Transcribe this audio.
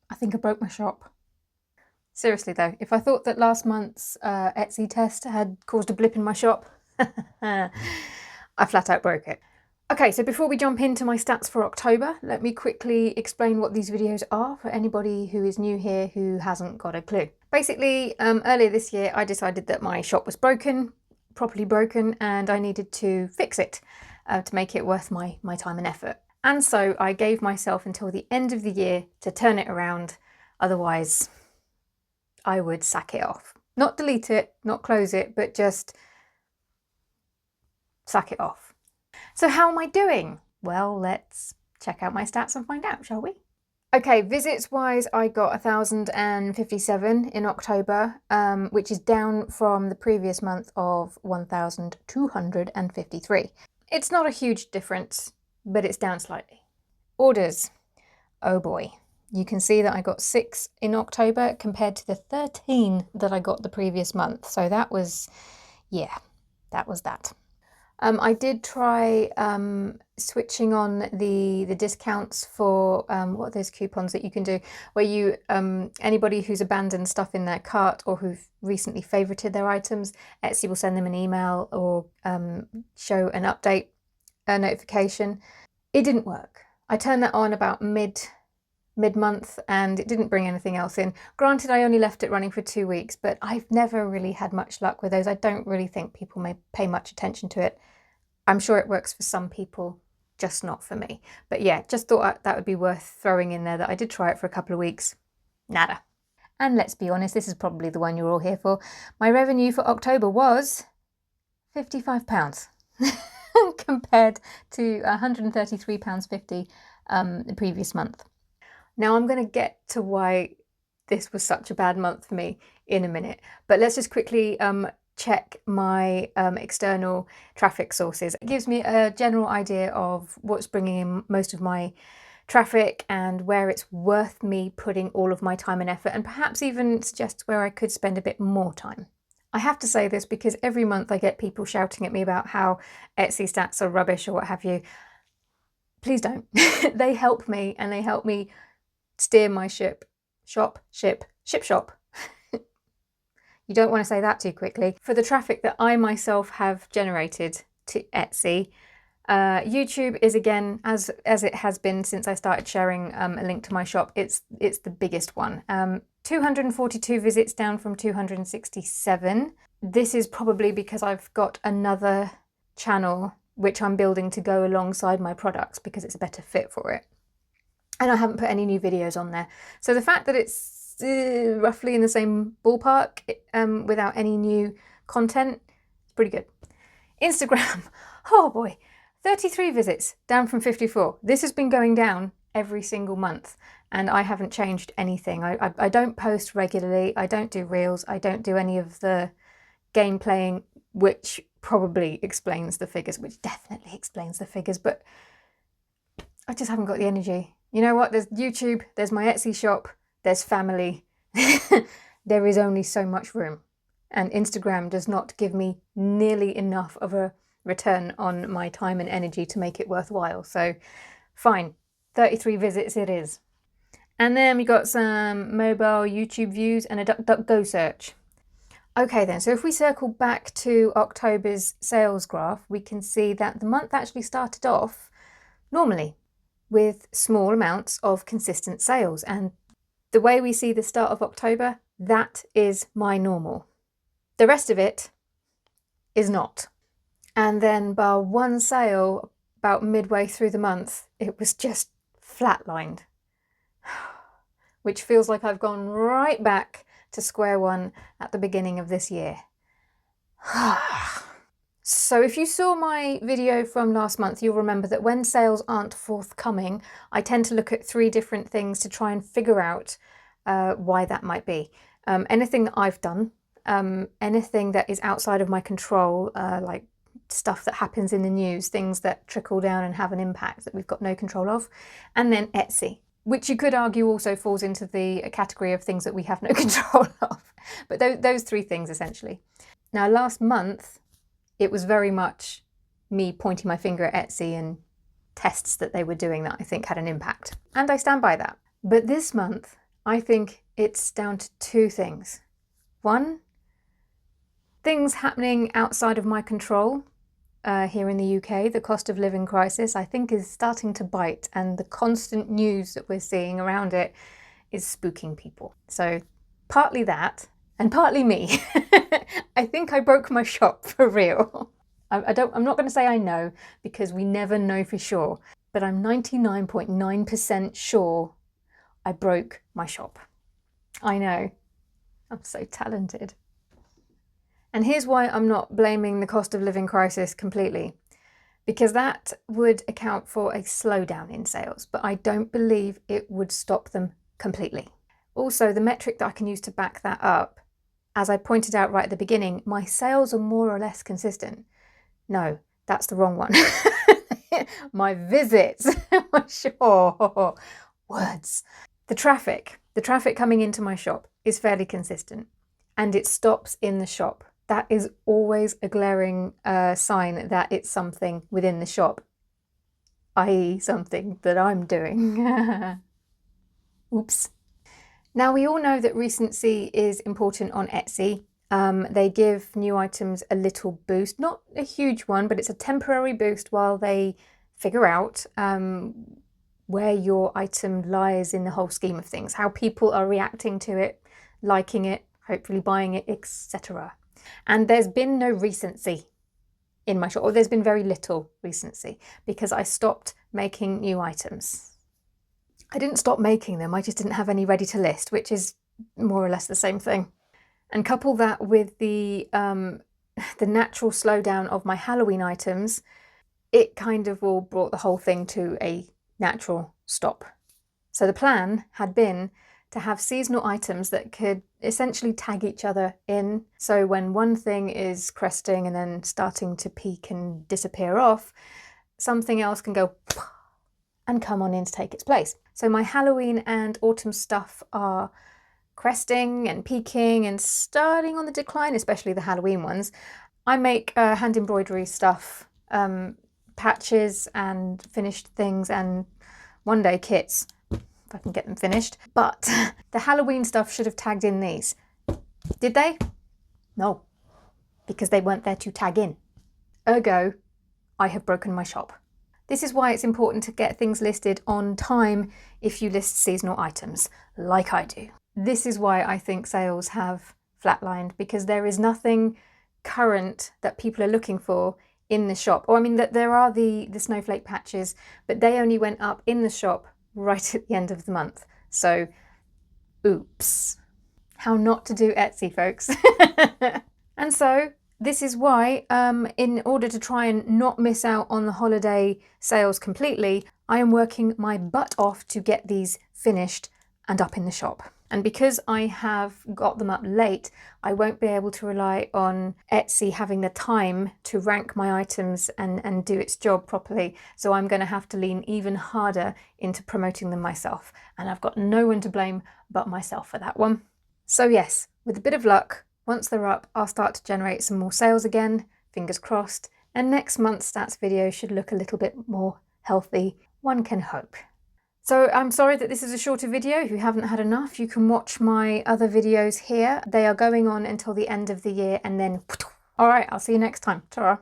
I think I broke my shop. Seriously though, if I thought that last month's Etsy test had caused a blip in my shop, I flat out broke it. Okay, so before we jump into my stats for October, let me quickly explain what these videos are for anybody who is new here who hasn't got a clue. Basically, earlier this year, I decided that my shop was broken, properly broken, and I needed to fix it to make it worth my time and effort. And so I gave myself until the end of the year to turn it around, otherwise I would sack it off. Not delete it, not close it, but just sack it off. So how am I doing? Well, let's check out my stats and find out, shall we? Okay, visits wise, I got 1,057 in October, which is down from the previous month of 1,253. It's not a huge difference, but it's down slightly. Orders. Oh boy. You can see that I got 6 in October compared to the 13 that I got the previous month. So that was, yeah, that was that. I did try switching on the discounts for what are those coupons that you can do where you anybody who's abandoned stuff in their cart or who've recently favorited their items, Etsy will send them an email or show an update, a notification. It didn't work. I turned that on about mid-month and it didn't bring anything else in. Granted, I only left it running for 2 weeks, but I've never really had much luck with those. I don't really think people may pay much attention to it. I'm sure it works for some people, just not for me. But yeah, just thought that would be worth throwing in there that I did try it for a couple of weeks. Nada. And let's be honest, this is probably the one you're all here for. My revenue for October was £55 compared to £133.50 the previous month. Now I'm going to get to why this was such a bad month for me in a minute, but let's just quickly check my external traffic sources. It gives me a general idea of what's bringing in most of my traffic and where it's worth me putting all of my time and effort, and perhaps even suggest where I could spend a bit more time. I have to say this because every month I get people shouting at me about how Etsy stats are rubbish or what have you. Please don't. They help me and they help me steer my ship. You don't want to say that too quickly. For the traffic that I myself have generated to Etsy, YouTube is again, as it has been since I started sharing a link to my shop, it's the biggest one. 242 visits down from 267. This is probably because I've got another channel which I'm building to go alongside my products because it's a better fit for it. And I haven't put any new videos on there. So the fact that it's roughly in the same ballpark without any new content, it's pretty good. Instagram, oh boy, 33 visits, down from 54. This has been going down every single month and I haven't changed anything. I don't post regularly, I don't do reels, I don't do any of the game playing, which probably explains the figures, which definitely explains the figures, but I just haven't got the energy. You know what, there's YouTube, there's my Etsy shop, there's family. There is only so much room. And Instagram does not give me nearly enough of a return on my time and energy to make it worthwhile. So fine, 33 visits it is. And then we got some mobile YouTube views and a DuckDuckGo search. Okay then, so if we circle back to October's sales graph, we can see that the month actually started off normally with small amounts of consistent sales. And the way we see the start of October, that is my normal. The rest of it is not. And then bar one sale about midway through the month, it was just flatlined, which feels like I've gone right back to square one at the beginning of this year. So if you saw my video from last month, you'll remember that when sales aren't forthcoming, I tend to look at 3 different things to try and figure out why that might be. Anything that I've done, anything that is outside of my control, like stuff that happens in the news, things that trickle down and have an impact that we've got no control of, and then Etsy, which you could argue also falls into the category of things that we have no control of. But those 3 things essentially. Now last month, it was very much me pointing my finger at Etsy and tests that they were doing that I think had an impact. And I stand by that. But this month, I think it's down to two things. One, things happening outside of my control. Here in the UK, the cost of living crisis, I think, is starting to bite, and the constant news that we're seeing around it is spooking people. So partly that, and partly me. I think I broke my shop for real. I'm not going to say I know, because we never know for sure, but I'm 99.9% sure I broke my shop. I know, I'm so talented. And here's why I'm not blaming the cost of living crisis completely, because that would account for a slowdown in sales, but I don't believe it would stop them completely. Also, the metric that I can use to back that up, as I pointed out right at the beginning, my sales are more or less consistent. No, that's the wrong one. My visits, sure, words. The traffic coming into my shop is fairly consistent, and it stops in the shop. That is always a glaring sign that it's something within the shop, i.e. something that I'm doing. Oops. Now, we all know that recency is important on Etsy. They give new items a little boost, not a huge one, but it's a temporary boost while they figure out where your item lies in the whole scheme of things, how people are reacting to it, liking it, hopefully buying it, etc. And there's been no recency in my shop, or there's been very little recency, because I stopped making new items. I didn't stop making them, I just didn't have any ready to list, which is more or less the same thing. And couple that with the natural slowdown of my Halloween items, it kind of all brought the whole thing to a natural stop. So the plan had been to have seasonal items that could essentially tag each other in. So when one thing is cresting and then starting to peak and disappear off, something else can go and come on in to take its place. So my Halloween and autumn stuff are cresting and peaking and starting on the decline, especially the Halloween ones. I make hand embroidery stuff, patches and finished things, and one day kits, if I can get them finished. But the Halloween stuff should have tagged in these. Did they? No, because they weren't there to tag in. Ergo, I have broken my shop. This is why it's important to get things listed on time if you list seasonal items, like I do. This is why I think sales have flatlined, because there is nothing current that people are looking for in the shop. Or I mean, that there are the snowflake patches, but they only went up in the shop right at the end of the month. So, oops. How not to do Etsy, folks. And so, this is why, in order to try and not miss out on the holiday sales completely, I am working my butt off to get these finished and up in the shop. And because I have got them up late, I won't be able to rely on Etsy having the time to rank my items and do its job properly. So I'm going to have to lean even harder into promoting them myself. And I've got no one to blame but myself for that one. So yes, with a bit of luck, once they're up, I'll start to generate some more sales again, fingers crossed. And next month's stats video should look a little bit more healthy, one can hope. So I'm sorry that this is a shorter video. If you haven't had enough, you can watch my other videos here. They are going on until the end of the year, and then all right, I'll see you next time. Ta-ra.